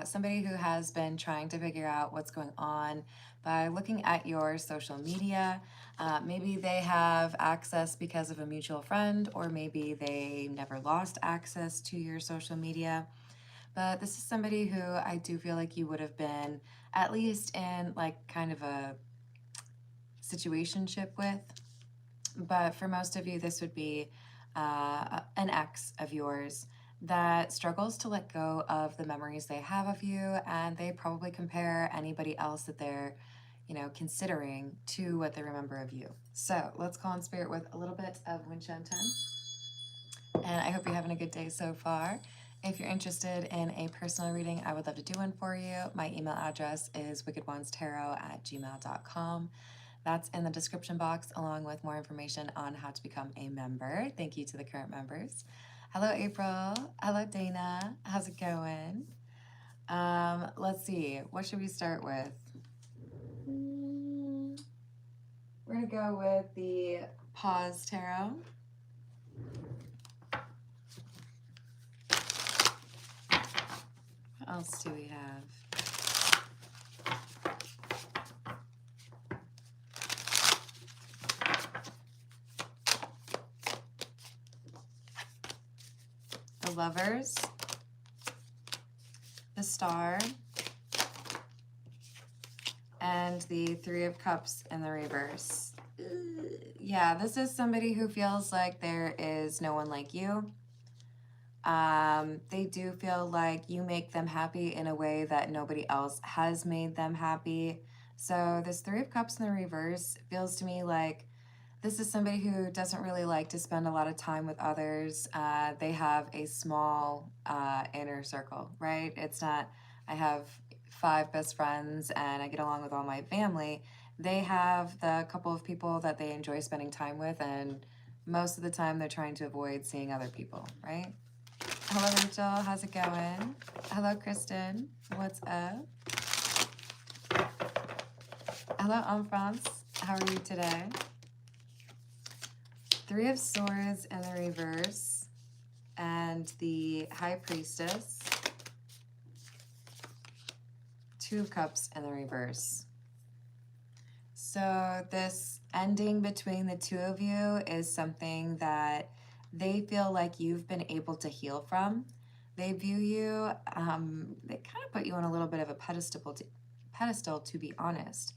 Somebody who has been trying to figure out what's going on by looking at your social media. Maybe they have access because of a mutual friend, or maybe they never lost access to your social media. But this is somebody who I do feel like you would have been at least in like kind of a situationship with. But for most of you, this would be an ex of yours that struggles to let go of the memories they have of you, and they probably compare anybody else that they're, considering to what they remember of you. So let's call on spirit with a little bit of Wind Chime Time. And I hope you're having a good day so far. If you're interested in a personal reading, I would love to do one for you. My email address is wickedonestarot@gmail.com. That's in the description box, along with more information on how to become a member. Thank you to the current members. Hello, April. Hello, Dana. How's it going? Let's see. What should we start with? We're going to go with the Pause Tarot. What else do we have? The Lovers, the Star, and the Three of Cups in the reverse. Yeah, this is somebody who feels like there is no one like you. They do feel like you make them happy in a way that nobody else has made them happy. So this Three of Cups in the reverse feels to me like this is somebody who doesn't really like to spend a lot of time with others. They have a small inner circle, right? It's not, I have 5 best friends and I get along with all my family. They have the couple of people that they enjoy spending time with, and most of the time they're trying to avoid seeing other people, right? Hello, Rachel. How's it going? Hello, Kristen. What's up? Hello, France. How are you today? Three of Swords in the reverse, and the High Priestess. Two of Cups in the reverse. So this ending between the two of you is something that they feel like you've been able to heal from. They view you, they kind of put you on a little bit of a pedestal, to be honest.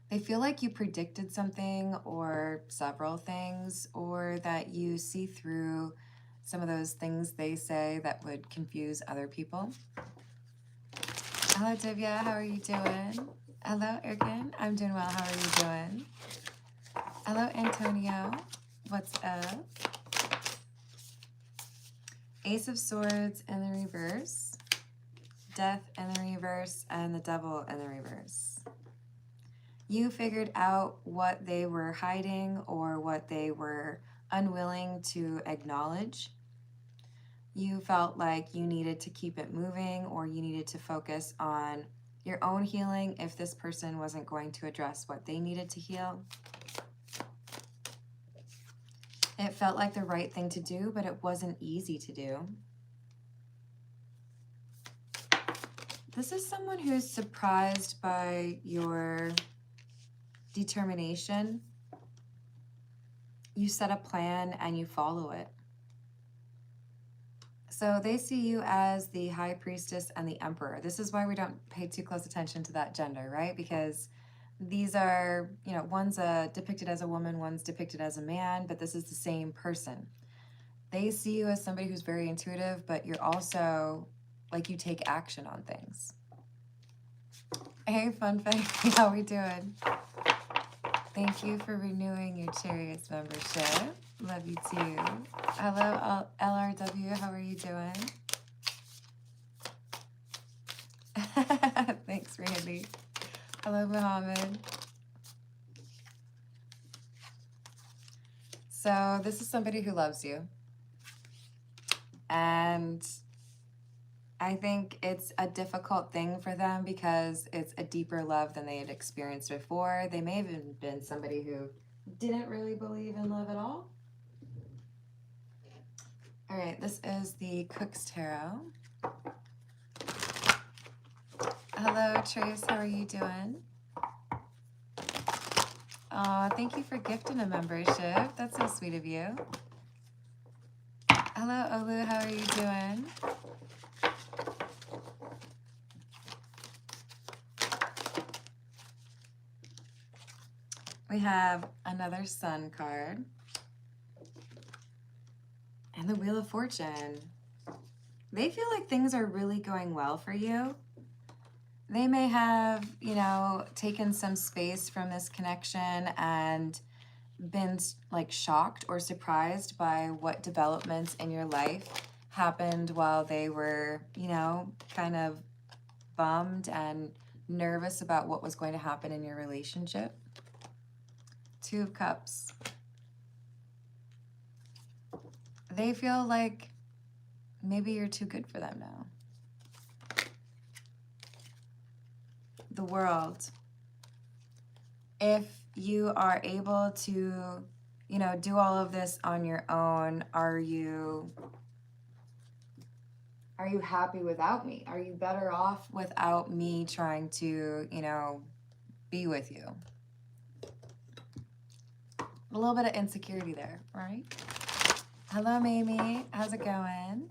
They feel like you predicted something or several things, or that you see through some of those things they say that would confuse other people. Hello, Divya. How are you doing? Hello, Erkin. I'm doing well. How are you doing? Hello, Antonio. What's up? Ace of Swords in the reverse, Death in the reverse, and the Devil in the reverse. You figured out what they were hiding or what they were unwilling to acknowledge. You felt like you needed to keep it moving, or you needed to focus on your own healing if this person wasn't going to address what they needed to heal. It felt like the right thing to do, but it wasn't easy to do. This is someone who's surprised by your determination. You set a plan and you follow it. So they see you as the High Priestess and the Emperor. This is why we don't pay too close attention to that gender, right? Because these are, one's depicted as a woman, one's depicted as a man, but this is the same person. They see you as somebody who's very intuitive, but you're also, like, you take action on things. Hey, Fun Fact, how we doing? Thank you for renewing your Chariots membership. Love you too. Hello, LRW. How are you doing? Thanks, Randy. Hello, Muhammad. So this is somebody who loves you. And I think it's a difficult thing for them because it's a deeper love than they had experienced before. They may have even been somebody who didn't really believe in love at all. All right, this is the Cook's Tarot. Hello, Trace. How are you doing? Oh, thank you for gifting a membership. That's so sweet of you. Hello, Olu. How are you doing? We have another Sun card. And the Wheel of Fortune. They feel like things are really going well for you. They may have, you know, taken some space from this connection and been like shocked or surprised by what developments in your life happened while they were, you know, kind of bummed and nervous about what was going to happen in your relationship. Two of Cups. They feel like maybe you're too good for them now. The World. If you are able to, you know, do all of this on your own, are you happy without me? Are you better off without me trying to, you know, be with you? A little bit of insecurity there, right? Hello, Mamie. How's it going?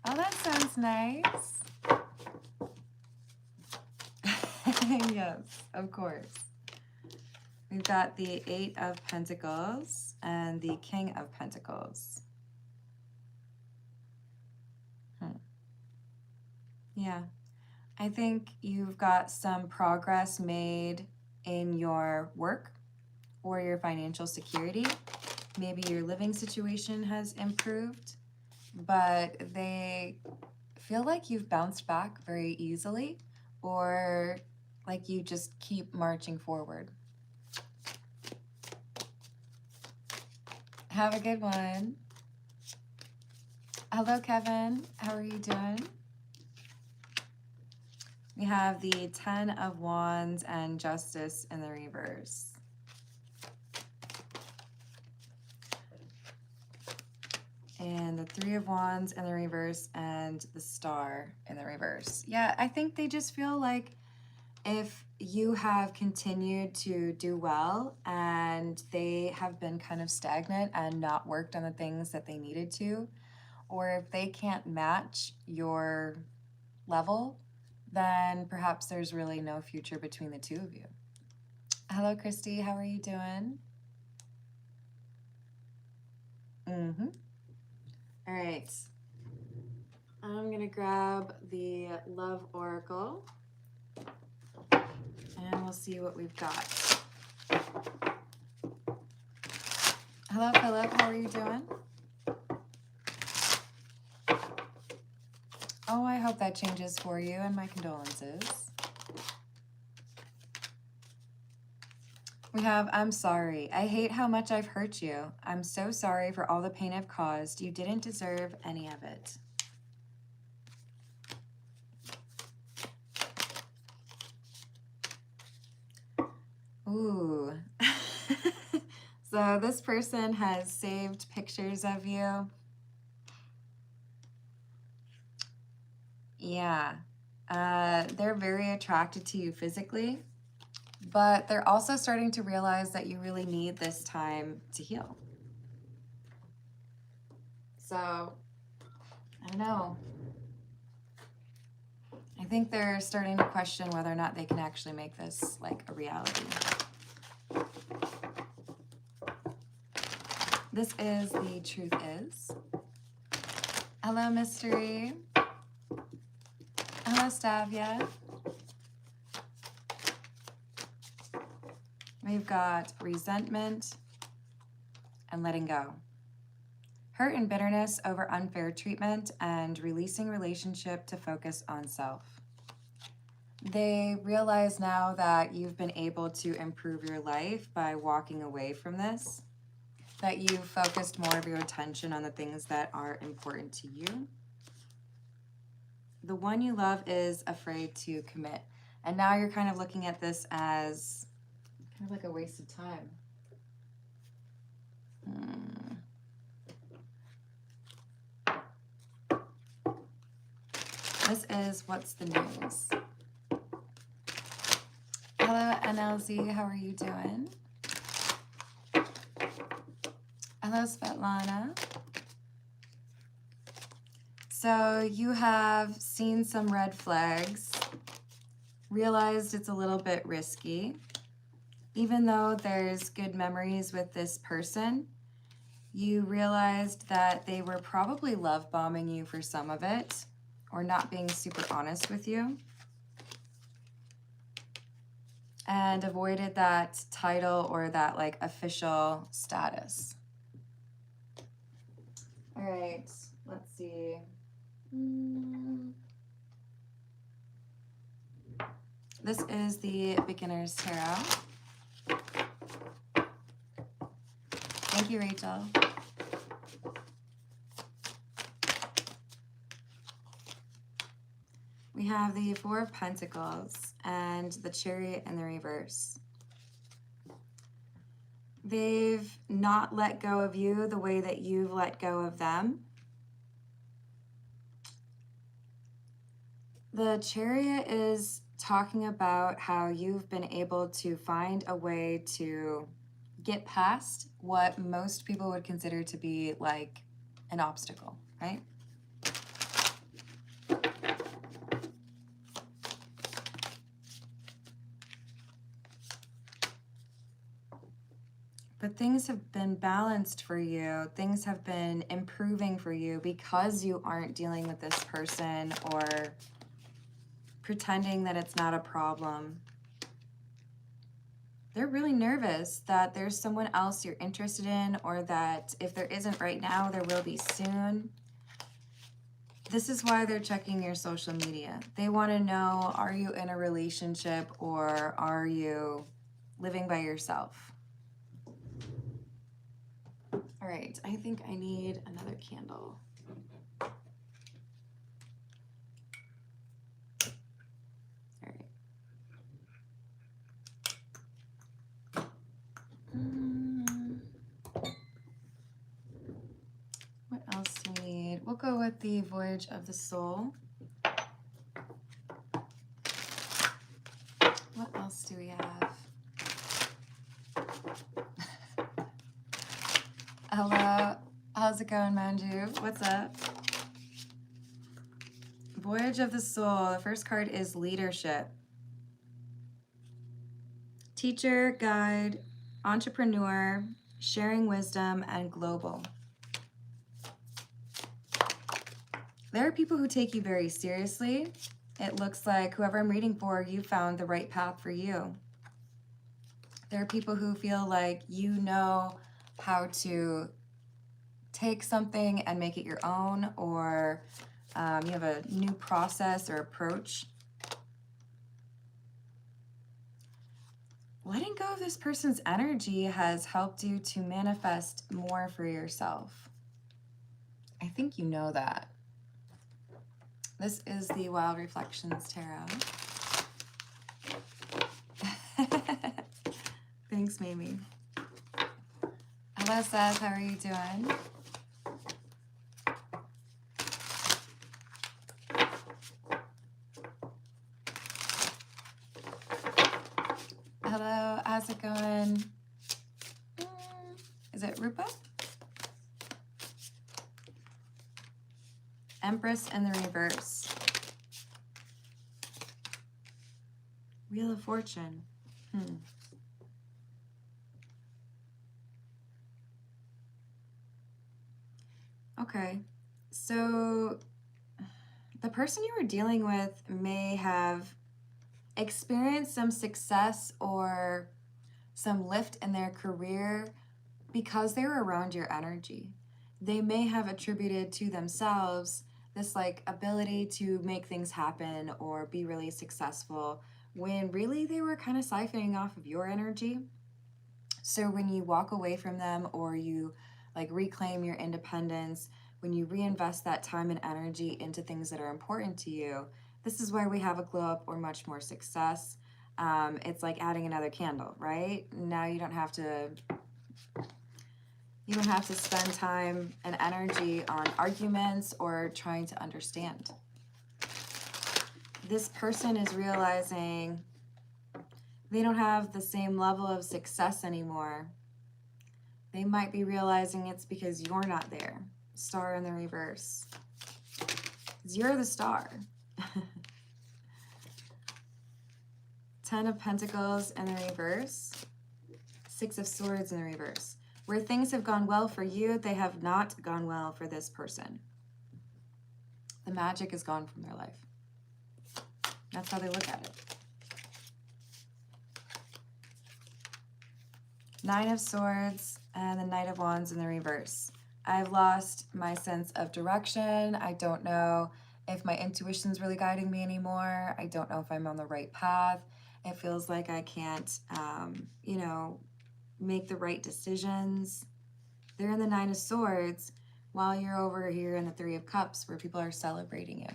Oh, that sounds nice. Yes, of course. We've got the Eight of Pentacles and the King of Pentacles. Yeah, I think you've got some progress made in your work or your financial security. Maybe your living situation has improved, but they feel like you've bounced back very easily, or like you just keep marching forward. Have a good one. Hello, Kevin. How are you doing? We have the Ten of Wands and Justice in the reverse. And the Three of Wands in the reverse and the Star in the reverse. Yeah, I think they just feel like if you have continued to do well and they have been kind of stagnant and not worked on the things that they needed to, or if they can't match your level, then perhaps there's really no future between the two of you. Hello, Christy. How are you doing? All right. I'm going to grab the Love Oracle and we'll see what we've got. Hello, Philip. How are you doing? Oh, I hope that changes for you, and my condolences. We have, I'm sorry. I hate how much I've hurt you. I'm so sorry for all the pain I've caused. You didn't deserve any of it. Ooh. So this person has saved pictures of you. Yeah. They're very attracted to you physically, but they're also starting to realize that you really need this time to heal. So, I don't know. I think they're starting to question whether or not they can actually make this like a reality. This is the Truth Is. Hello, Mystery. Hello, Stavia. We've got resentment and letting go. Hurt and bitterness over unfair treatment and releasing relationship to focus on self. They realize now that you've been able to improve your life by walking away from this, that you've focused more of your attention on the things that are important to you. The one you love is afraid to commit. And now you're kind of looking at this as kind of like a waste of time. This is What's the News. Hello, NLZ. How are you doing? Hello, Svetlana. So you have seen some red flags, realized it's a little bit risky. Even though there's good memories with this person, you realized that they were probably love bombing you for some of it, or not being super honest with you, and avoided that title or that like official status. All right, let's see. This is the Beginner's Tarot. Thank you, Rachel. We have the Four of Pentacles and the Chariot in the reverse. They've not let go of you the way that you've let go of them. The Chariot is talking about how you've been able to find a way to get past what most people would consider to be like an obstacle, right? But things have been balanced for you. Things have been improving for you because you aren't dealing with this person or pretending that it's not a problem. They're really nervous that there's someone else you're interested in, or that if there isn't right now, there will be soon. This is why they're checking your social media. They want to know, are you in a relationship or are you living by yourself? All right, I think I need another candle. All right. What else do we need? We'll go with the Voyage of the Soul. What else do we have? Hello, how's it going, Manju? What's up? Voyage of the Soul. The first card is Leadership. Teacher, guide, entrepreneur, sharing wisdom, and global. There are people who take you very seriously. It looks like whoever I'm reading for, you found the right path for you. There are people who feel like you know how to take something and make it your own, or you have a new process or approach. Letting go of this person's energy has helped you to manifest more for yourself. I think you know that. This is the Wild Reflections Tarot. Thanks, Mamie. Hello, Seth. How are you doing? Hello, how's it going? Is it Rupa? Empress in the reverse. Wheel of Fortune. Okay, so the person you were dealing with may have experienced some success or some lift in their career because they were around your energy. They may have attributed to themselves this like ability to make things happen or be really successful, when really they were kind of siphoning off of your energy. So when you walk away from them, or you like reclaim your independence, when you reinvest that time and energy into things that are important to you, this is why we have a glow up or much more success. It's like adding another candle, right? Now you don't have to spend time and energy on arguments or trying to understand. This person is realizing they don't have the same level of success anymore. They might be realizing it's because you're not there. Star in the reverse. 'Cause you're the star. 10 of Pentacles in the reverse. 6 of Swords in the reverse. Where things have gone well for you, they have not gone well for this person. The magic is gone from their life. That's how they look at it. 9 of Swords and the Knight of Wands in the reverse. I've lost my sense of direction. I don't know if my intuition's really guiding me anymore. I don't know if I'm on the right path. It feels like I can't, you know, make the right decisions. They're in the 9 of Swords while you're over here in the 3 of Cups where people are celebrating you.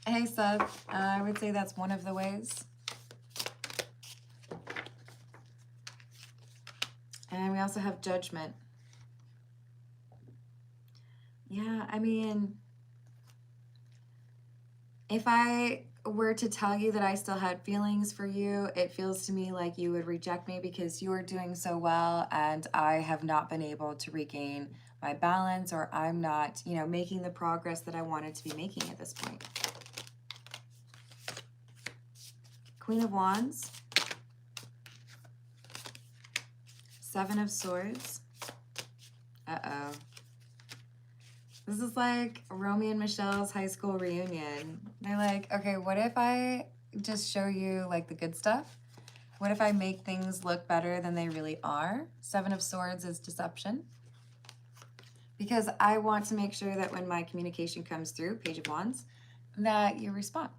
Hey Seth, I would say that's one of the ways. And we also have Judgment. Yeah, I mean, if I were to tell you that I still had feelings for you, it feels to me like you would reject me because you are doing so well and I have not been able to regain my balance, or I'm not, you know, making the progress that I wanted to be making at this point. Queen of Wands. 7 of Swords. Uh-oh. This is like Romeo and Michelle's high school reunion. They're like, okay, what if I just show you like the good stuff? What if I make things look better than they really are? 7 of Swords is deception. Because I want to make sure that when my communication comes through, Page of Wands, that you respond.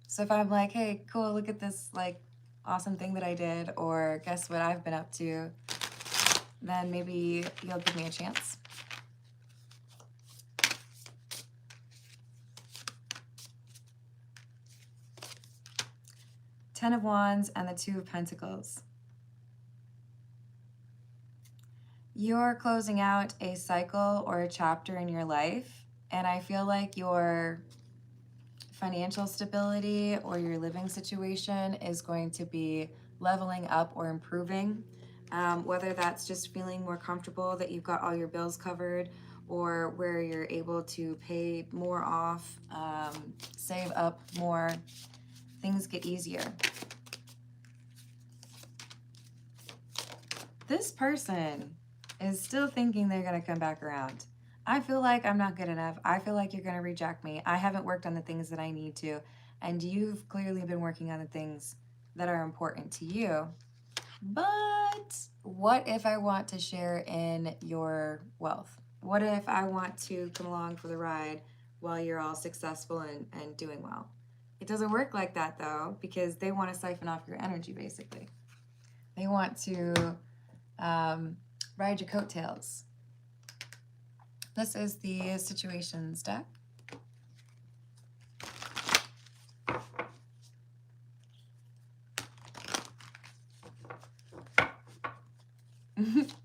So if I'm like, hey, cool, look at this like awesome thing that I did, or guess what I've been up to, then maybe you'll give me a chance. Ten of Wands and the 2 of Pentacles. You're closing out a cycle or a chapter in your life, and I feel like your financial stability or your living situation is going to be leveling up or improving. Whether that's just feeling more comfortable that you've got all your bills covered, or where you're able to pay more off, save up more, things get easier. This person is still thinking they're going to come back around. I feel like I'm not good enough. I feel like you're going to reject me. I haven't worked on the things that I need to. And you've clearly been working on the things that are important to you. But what if I want to share in your wealth? What if I want to come along for the ride while you're all successful and doing well? It doesn't work like that, though, because they want to siphon off your energy, basically. They want to ride your coattails. This is the Situations deck.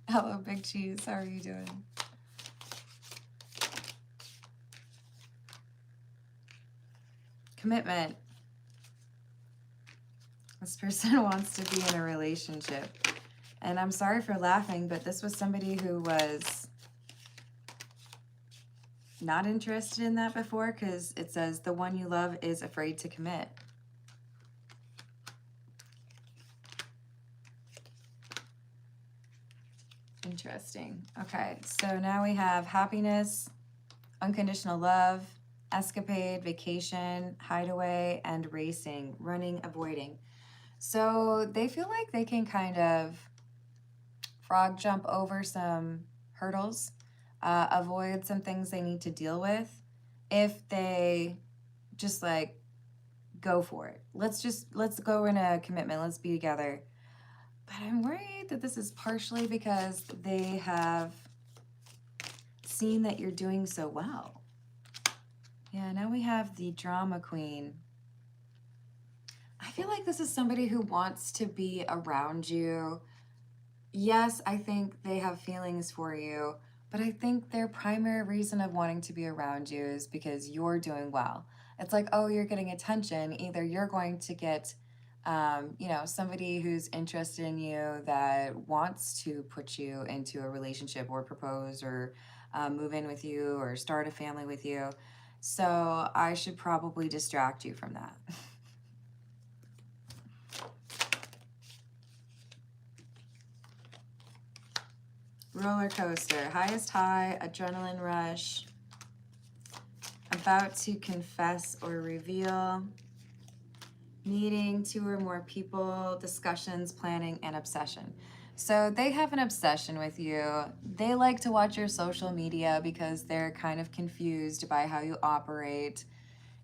Hello, Big Cheese. How are you doing? Commitment. This person wants to be in a relationship. And I'm sorry for laughing, but this was somebody who was not interested in that before, because it says the one you love is afraid to commit. Interesting. Okay, so now we have happiness, unconditional love, escapade, vacation, hideaway, and racing, running, avoiding. So they feel like they can kind of frog jump over some hurdles, avoid some things they need to deal with if they just like go for it. Let's go in a commitment. Let's be together. But I'm worried that this is partially because they have seen that you're doing so well. Yeah, now we have the drama queen. I feel like this is somebody who wants to be around you, Yes, I think they have feelings for you, but I think their primary reason of wanting to be around you is because you're doing well. It's like, oh, you're getting attention. Either you're going to get, somebody who's interested in you that wants to put you into a relationship or propose or move in with you or start a family with you. So I should probably distract you from that. Roller coaster, highest high, adrenaline rush, about to confess or reveal, meeting two or more people, discussions, planning, and obsession. So they have an obsession with you. They like to watch your social media because they're kind of confused by how you operate.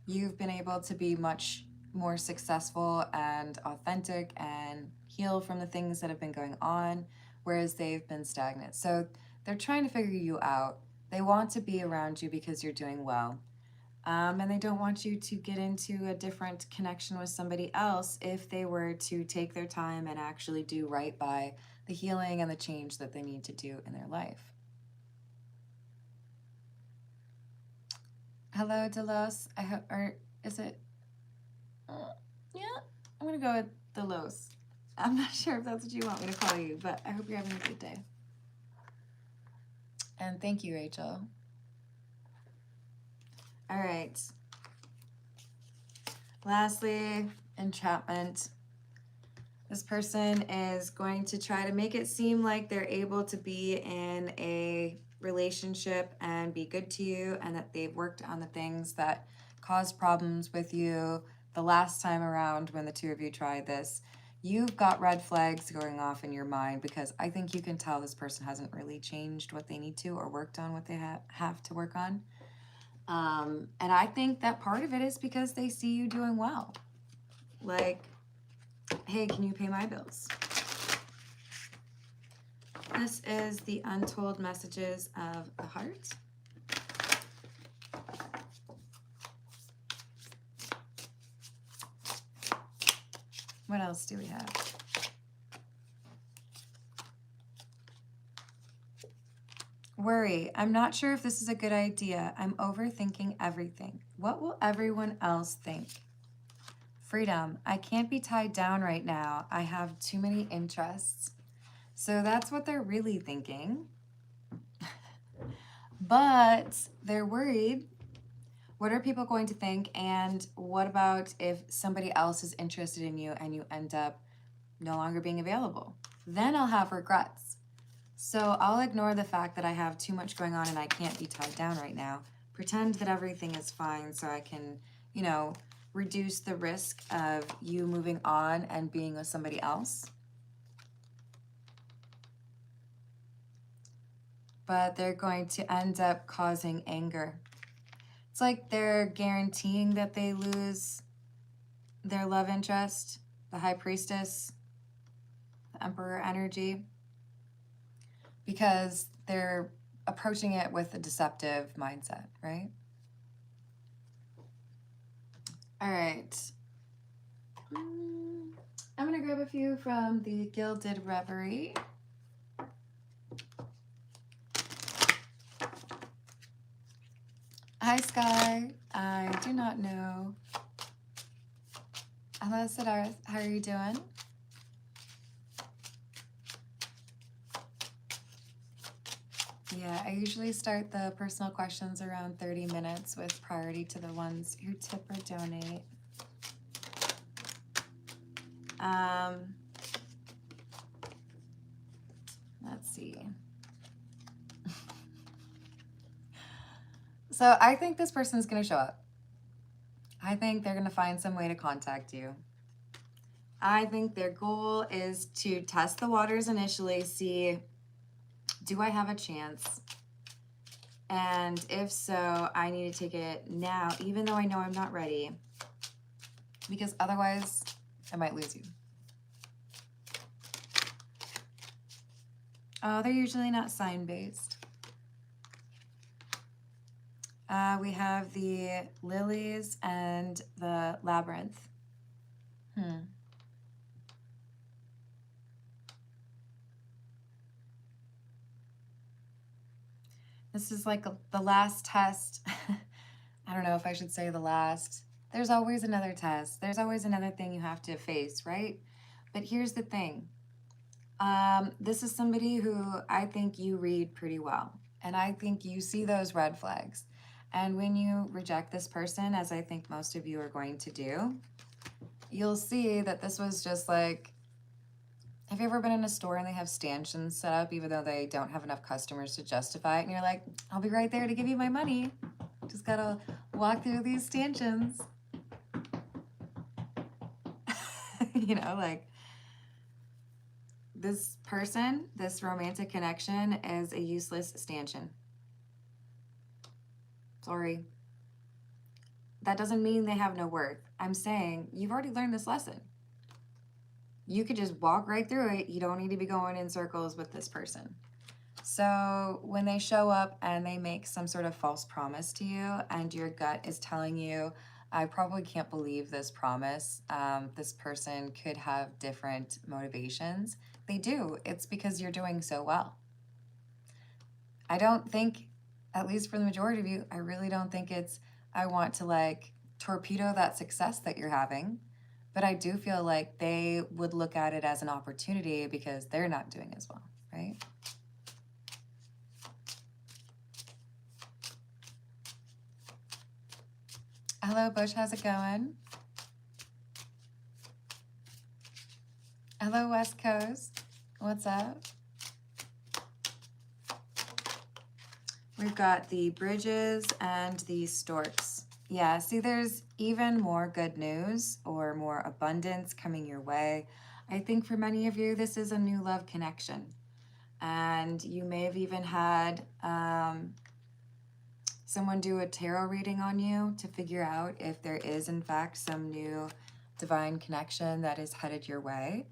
You've been able to be much more successful and authentic and heal from the things that have been going on, whereas they've been stagnant. So they're trying to figure you out. They want to be around you because you're doing well. And they don't want you to get into a different connection with somebody else if they were to take their time and actually do right by the healing and the change that they need to do in their life. Hello, Delos. I hope, or is it? Yeah, I'm gonna go with Delos. I'm not sure if that's what you want me to call you, but I hope you're having a good day. And thank you, Rachel. All right. Lastly, entrapment. This person is going to try to make it seem like they're able to be in a relationship and be good to you, and that they've worked on the things that caused problems with you the last time around when the two of you tried this. You've got red flags going off in your mind because I think you can tell this person hasn't really changed what they need to or worked on what they have to work on. And I think that part of it is because they see you doing well. Like, hey, can you pay my bills? This is the untold messages of the heart. What else do we have? Worry. I'm not sure if this is a good idea. I'm overthinking everything. What will everyone else think? Freedom. I can't be tied down right now. I have too many interests. So that's what they're really thinking. But they're worried. What are people going to think? And what about if somebody else is interested in you and you end up no longer being available? Then I'll have regrets. So I'll ignore the fact that I have too much going on and I can't be tied down right now. Pretend that everything is fine so I can, reduce the risk of you moving on and being with somebody else. But they're going to end up causing anger. It's like they're guaranteeing that they lose their love interest, the High Priestess, the Emperor energy, because they're approaching it with a deceptive mindset, right? All right. I'm going to grab a few from the Gilded Reverie. Hi, Sky. I do not know. Hello, Siddharth. How are you doing? Yeah, I usually start the personal questions around 30 minutes with priority to the ones who tip or donate. Let's see. So I think this person is going to show up. I think they're going to find some way to contact you. I think their goal is to test the waters initially, see, do I have a chance? And if so, I need to take it now, even though I know I'm not ready, because otherwise I might lose you. Oh, they're usually not sign-based. We have the lilies and the labyrinth. This is like the last test. I don't know if I should say the last. There's always another test. There's always another thing you have to face, right? But here's the thing. This is somebody who I think you read pretty well. And I think you see those red flags. And when you reject this person, as I think most of you are going to do, you'll see that this was just like, have you ever been in a store and they have stanchions set up even though they don't have enough customers to justify it? And you're like, I'll be right there to give you my money. Just gotta walk through these stanchions. You know, like this person, this romantic connection is a useless stanchion. Sorry. That doesn't mean they have no worth. I'm saying you've already learned this lesson. You could just walk right through it. You don't need to be going in circles with this person. So when they show up and they make some sort of false promise to you and your gut is telling you, I probably can't believe this promise, this person could have different motivations. They do. It's because you're doing so well. I don't think, at least for the majority of you, I really don't think it's, I want to like torpedo that success that you're having. But I do feel like they would look at it as an opportunity because they're not doing as well, right? Hello, Bush. How's it going? Hello, West Coast. What's up? We've got the bridges and the storks. Yeah, see, there's even more good news or more abundance coming your way. I think for many of you, this is a new love connection. And you may have even had someone do a tarot reading on you to figure out if there is, in fact, some new divine connection that is headed your way.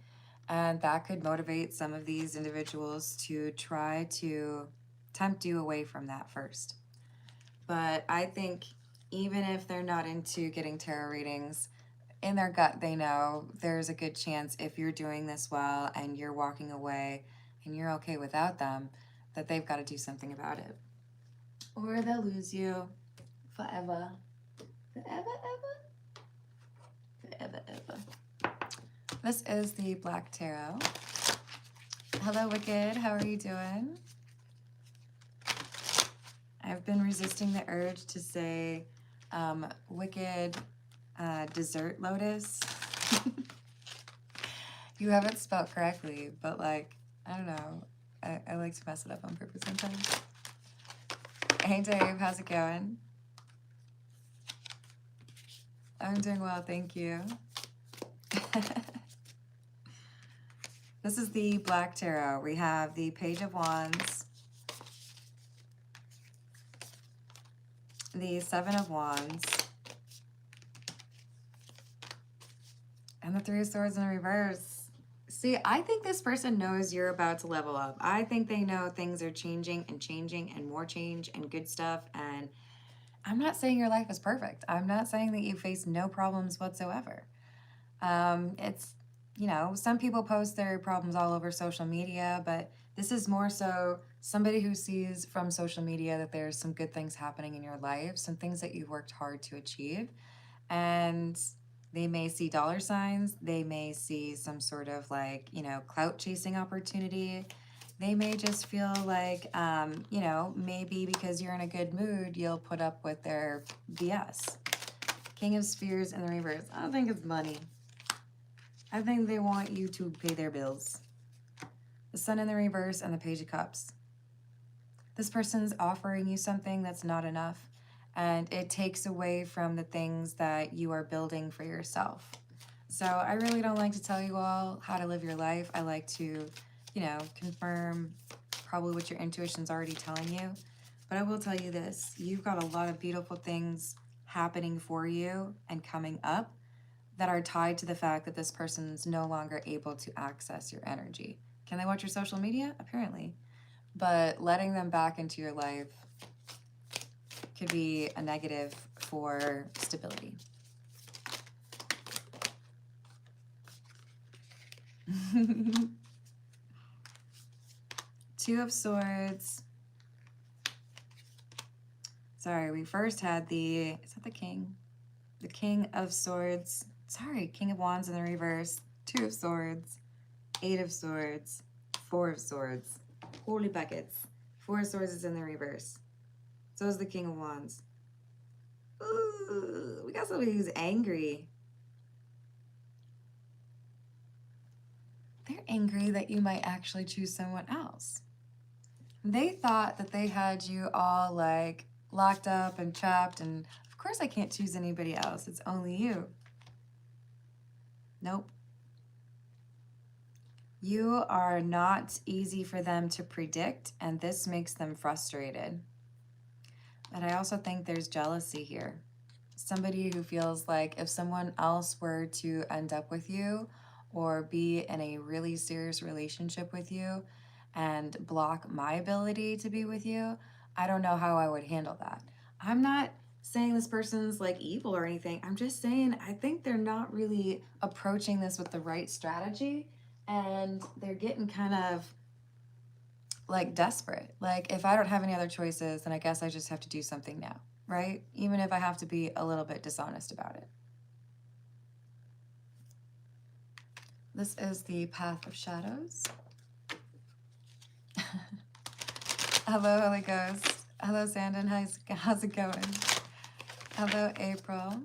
And that could motivate some of these individuals to try to tempt you away from that first. But I think even if they're not into getting tarot readings, in their gut they know there's a good chance if you're doing this well and you're walking away and you're okay without them, that they've got to do something about it. Or they'll lose you forever. Forever, ever? Forever, ever. This is the Black Tarot. Hello, Wicked. How are you doing? I've been resisting the urge to say Wicked Dessert Lotus. You have it spelled correctly, but like, I don't know. I like to mess it up on purpose sometimes. Hey Dave, how's it going? I'm doing well, thank you. This is the Black Tarot. We have the Page of Wands, the Seven of Wands, and the Three of Swords in reverse. See, I think this person knows you're about to level up. I think they know things are changing and more change and good stuff. And I'm not saying your life is perfect. I'm not saying that you face no problems whatsoever. It's, you know, some people post their problems all over social media, but this is more so somebody who sees from social media that there's some good things happening in your life, some things that you've worked hard to achieve. And they may see dollar signs. They may see some sort of like, you know, clout chasing opportunity. They may just feel like, you know, maybe because you're in a good mood, you'll put up with their BS. King of Spheres in the reverse. I don't think it's money. I think they want you to pay their bills. The Sun in the reverse and the Page of Cups. This person's offering you something that's not enough, and it takes away from the things that you are building for yourself. So I really don't like to tell you all how to live your life. I like to, you know, confirm probably what your intuition's already telling you. But I will tell you this, you've got a lot of beautiful things happening for you and coming up that are tied to the fact that this person's no longer able to access your energy. Can they watch your social media? Apparently. But letting them back into your life could be a negative for stability. Two of Swords Sorry, we first had the, is that the king? The King of Swords. Sorry, King of Wands in the reverse. Two of Swords. Eight of Swords. Four of Swords. Holy buckets. Four of Swords is in the reverse. So is the King of Wands. Ooh, we got somebody who's angry. They're angry that you might actually choose someone else. They thought that they had you all like locked up and trapped, and of course I can't choose anybody else. It's only you. Nope. You are not easy for them to predict, and this makes them frustrated. But I also think there's jealousy here. Somebody who feels like if someone else were to end up with you or be in a really serious relationship with you and block my ability to be with you, I don't know how I would handle that. I'm not saying this person's like evil or anything. I'm just saying I think they're not really approaching this with the right strategy, and they're getting kind of like desperate. Like, if I don't have any other choices, then I guess I just have to do something now, right? Even if I have to be a little bit dishonest about it. This is the Path of Shadows. Hello, Holy Ghost. Hello, Sandon. How's it going? Hello, April.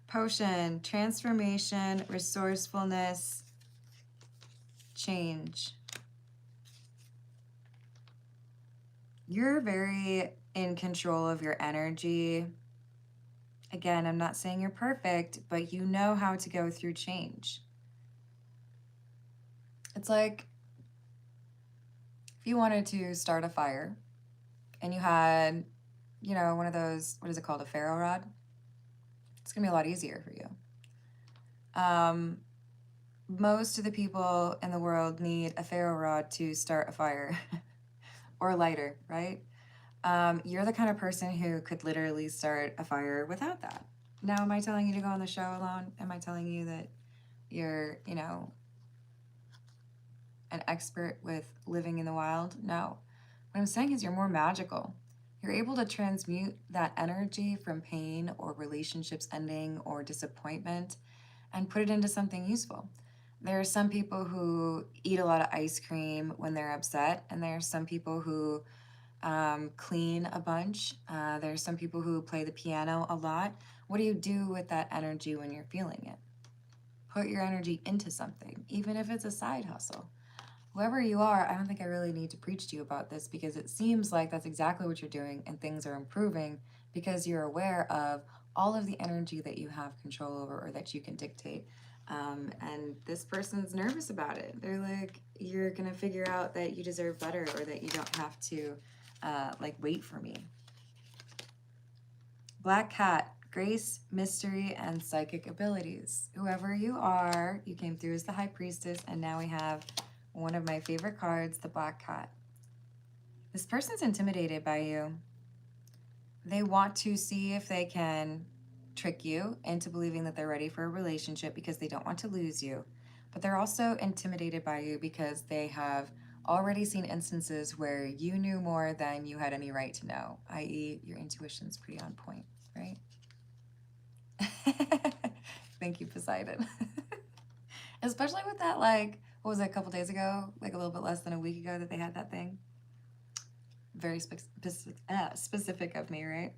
Potion, transformation, resourcefulness, change. You're very in control of your energy. Again, I'm not saying you're perfect, but you know how to go through change. It's like if you wanted to start a fire and you had, you know, one of those, what is it called, a ferro rod? It's gonna be a lot easier for you. Most of the people in the world need a ferro rod to start a fire or a lighter, right? You're the kind of person who could literally start a fire without that. Now, am I telling you to go on the show alone? Am I telling you that you're, you know, an expert with living in the wild? No. What I'm saying is you're more magical. You're able to transmute that energy from pain or relationships ending or disappointment and put it into something useful. There are some people who eat a lot of ice cream when they're upset, and there are some people who clean a bunch. There are some people who play the piano a lot. What do you do with that energy when you're feeling it? Put your energy into something, even if it's a side hustle. Whoever you are, I don't think I really need to preach to you about this, because it seems like that's exactly what you're doing, and things are improving because you're aware of all of the energy that you have control over or that you can dictate. And this person's nervous about it. They're like, you're gonna figure out that you deserve better, or that you don't have to like wait for me. Black Cat, grace, mystery, and psychic abilities. Whoever you are, you came through as the High Priestess, and now we have one of my favorite cards, the Black Cat. This person's intimidated by you. They want to see if they can trick you into believing that they're ready for a relationship because they don't want to lose you. But they're also intimidated by you because they have already seen instances where you knew more than you had any right to know, i.e. your intuition's pretty on point, right? Thank you, Poseidon. Especially with that, like, what was it, a couple days ago? Like a little bit less than a week ago that they had that thing? Very specific of me, right?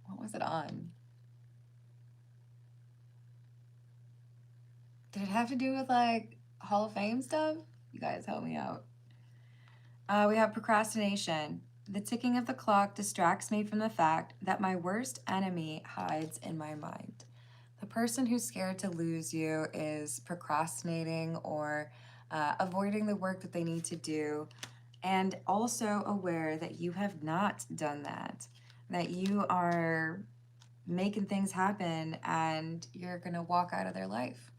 What was it on? Did it have to do with, like, Hall of Fame stuff? You guys help me out. We have procrastination. The ticking of the clock distracts me from the fact that my worst enemy hides in my mind. The person who's scared to lose you is procrastinating or avoiding the work that they need to do, and also aware that you have not done that you are making things happen and you're gonna walk out of their life.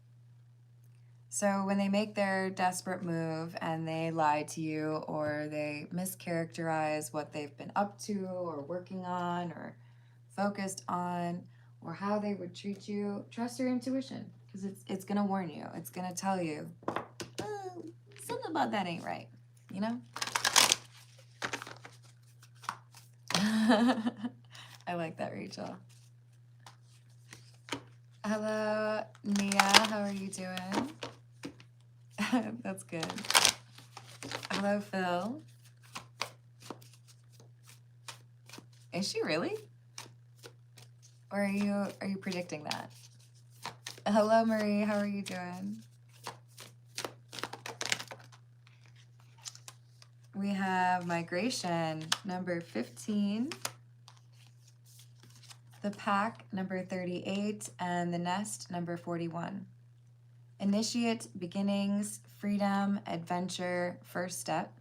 So when they make their desperate move and they lie to you, or they mischaracterize what they've been up to or working on or focused on, or how they would treat you, trust your intuition, because it's gonna warn you. It's gonna tell you, oh, something about that ain't right, you know? I like that, Rachel. Hello, Nia. How are you doing? That's good. Hello, Phil. Is she really? Or are you predicting that? Hello, Marie. How are you doing? We have migration number 15, the pack number 38, and the nest number 41. Initiate, beginnings, freedom, adventure, first step,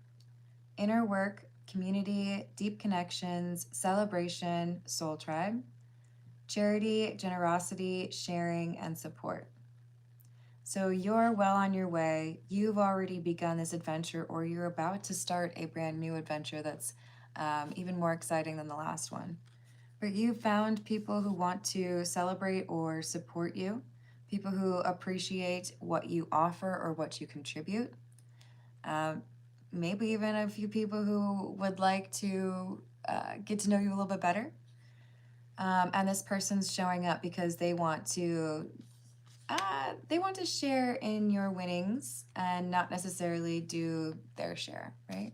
inner work, community, deep connections, celebration, soul tribe, charity, generosity, sharing, and support. So you're well on your way. You've already begun this adventure, or you're about to start a brand new adventure that's even more exciting than the last one. But you found people who want to celebrate or support you, people who appreciate what you offer or what you contribute. Maybe even a few people who would like to get to know you a little bit better. And this person's showing up because they want to share in your winnings and not necessarily do their share, right?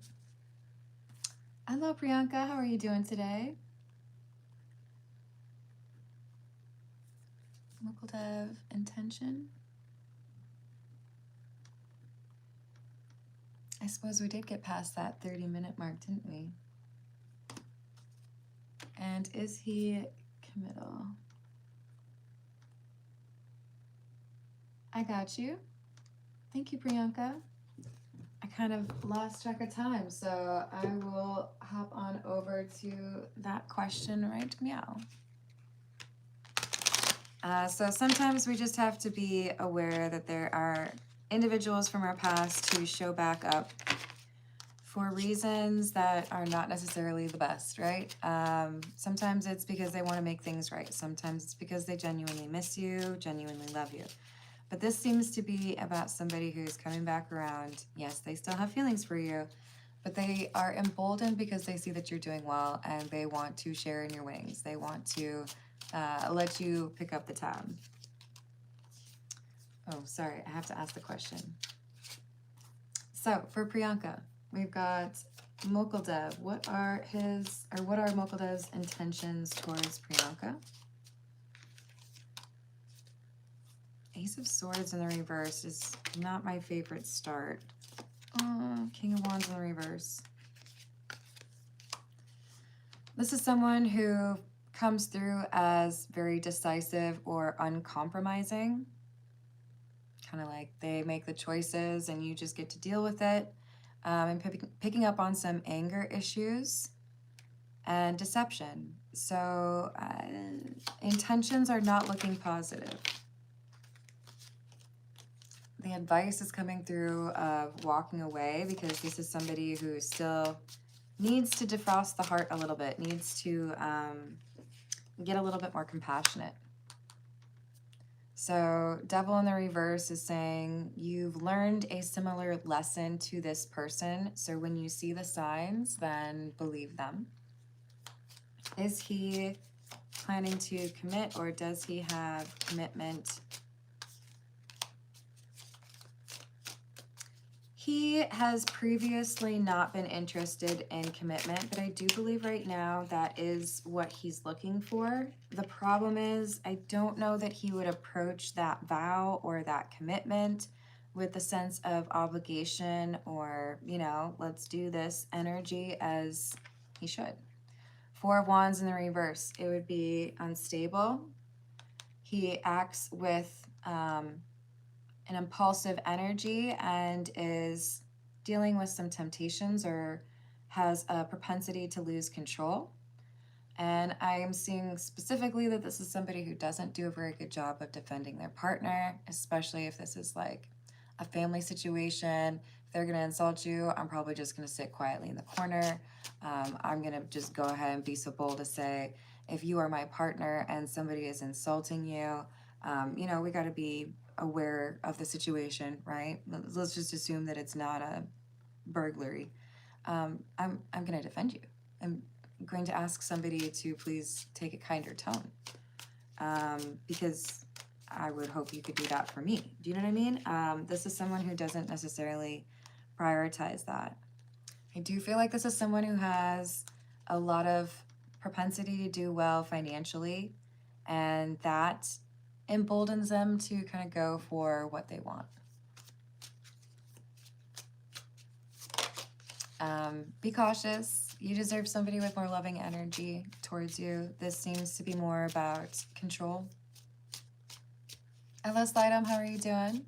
Hello, Priyanka. How are you doing today? Mukuldev intention. I suppose we did get past that 30-minute mark, didn't we? And is he committal? I got you. Thank you, Priyanka. I kind of lost track of time, so I will hop on over to that question right meow. So sometimes we just have to be aware that there are individuals from our past who show back up for reasons that are not necessarily the best, right? Sometimes it's because they want to make things right. Sometimes it's because they genuinely miss you, genuinely love you. But this seems to be about somebody who's coming back around. Yes, they still have feelings for you, but they are emboldened because they see that you're doing well and they want to share in your winnings. They want to let you pick up the tab. Oh, sorry, I have to ask the question. So for Priyanka, we've got Mukuldev. What are Mukuldev's intentions towards Priyanka? Ace of Swords in the reverse is not my favorite start. King of Wands in the reverse. This is someone who comes through as very decisive or uncompromising. Kind of like they make the choices and you just get to deal with it. And picking up on some anger issues and deception. So intentions are not looking positive. The advice is coming through of walking away because this is somebody who still needs to defrost the heart a little bit, needs to get a little bit more compassionate. So Devil in the reverse is saying you've learned a similar lesson to this person. So when you see the signs, then believe them. Is he planning to commit, or does he have commitment? He has previously not been interested in commitment, but I do believe right now that is what he's looking for. The problem is I don't know that he would approach that vow or that commitment with the sense of obligation or, you know, let's do this energy as he should. Four of Wands in the reverse, it would be unstable. He acts with an impulsive energy and is dealing with some temptations or has a propensity to lose control. And I am seeing specifically that this is somebody who doesn't do a very good job of defending their partner, especially if this is like a family situation. If they're gonna insult you, I'm probably just gonna sit quietly in the corner. I'm gonna just go ahead and be so bold to say, if you are my partner and somebody is insulting you, you know, we gotta be aware of the situation, right? Let's just assume that it's not a burglary. I'm gonna defend you. And going to ask somebody to please take a kinder tone. Because I would hope you could do that for me. Do you know what I mean? This is someone who doesn't necessarily prioritize that. I do feel like this is someone who has a lot of propensity to do well financially, and that emboldens them to kind of go for what they want. Be cautious. You deserve somebody with more loving energy towards you. This seems to be more about control. Hello, Slidem. How are you doing?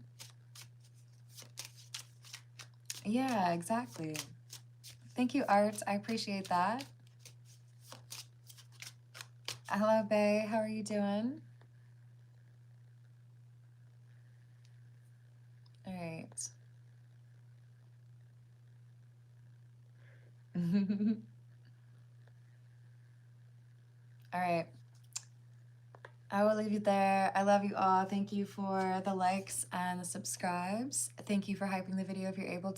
Yeah, exactly. Thank you, Art. I appreciate that. Hello, Bay. How are you doing? All right. All right. I will leave you there. I love you all. Thank you for the likes and the subscribes. Thank you for hyping the video if you're able to.